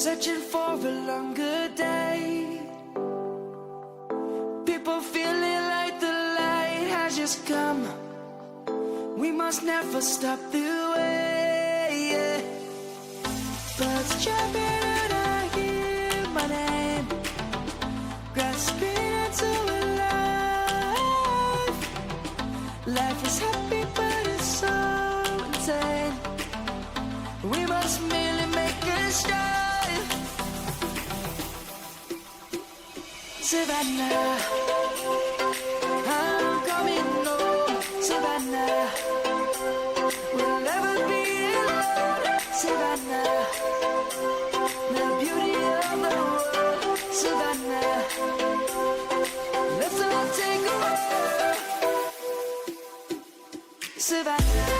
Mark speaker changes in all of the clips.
Speaker 1: searching for a longer day. People feeling like the light has just come. We must never stop the way. Birds chirping and I hear my name, grasping into a life. Life is happy but it's so insane. We must merely make a start. Savannah, I'm coming home. Savannah, we'll never be alone. Savannah, the beauty of the world. Savannah, let's all take a walk. Savannah.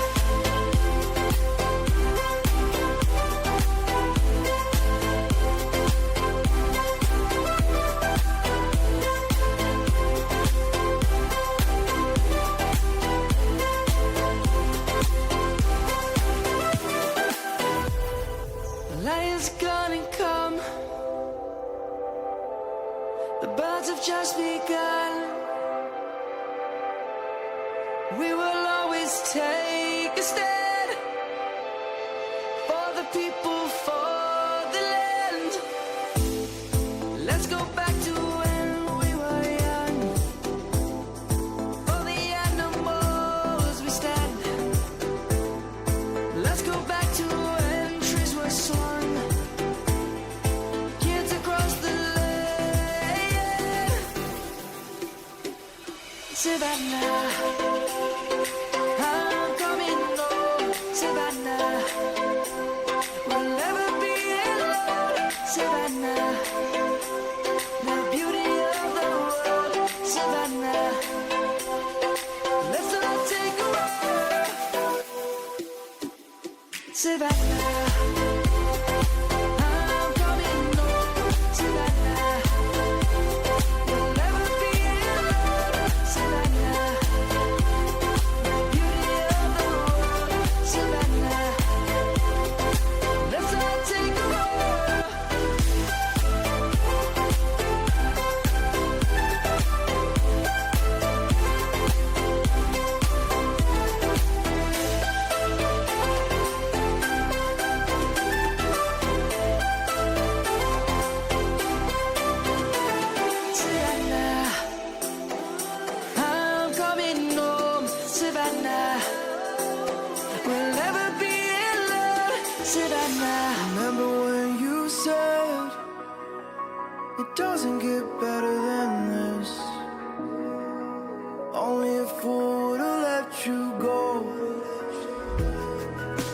Speaker 1: Lion's gonna come. The birds have just begun. We will always take a stand for the people, for the land. Let's go back to when we were young. For the animals we stand. Let's go back to when trees were swung. Kids across the land. Savannah, I'm coming home. Savannah, we'll never be alone. Savannah, the beauty of the world. Savannah, let's all take a walk. Savannah, I'm coming home. Savannah, we'll never be alone. Savannah, the beauty of the world. Savannah, let's all take a walk. Savannah, I'm coming home. Savannah, we'll never be alone. Savannah, remember when you said it doesn't get better than this? Only a fool would've let you go.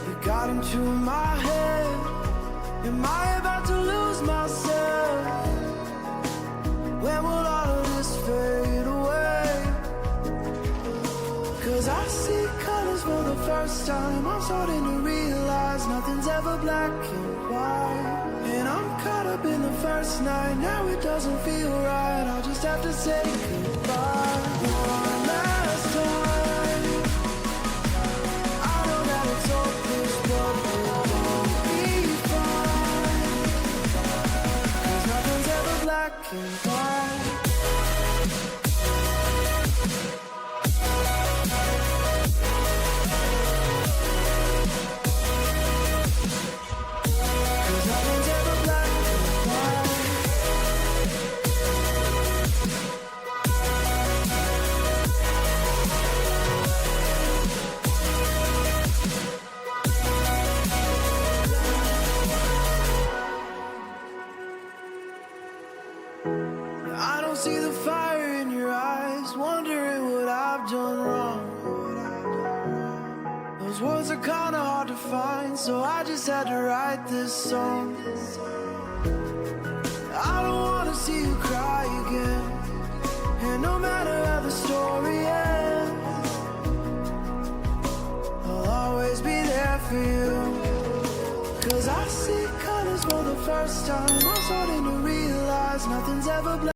Speaker 1: You got into my head. Am I about to lose myself? When will all of this fade away? 'Cause I see colors for the first time. I'm starting to realize nothing's ever black and white. And I'm caught up in the first night. Now it doesn't feel right. I'll just have to say goodbye one last time. I know that it's hopeless, but we'll be fine. 'Cause nothing's ever black and white. Cause nothing's ever black and white. I don't see the fire in your eyes, wondering what I've done wrong. Those words are kinda hard to find, so I just had to write this song. I don't wanna see you cry again, and no matter how the story ends, I'll always be there for you. 'Cause I see colors for the first time. I'm starting to realize nothing's ever black.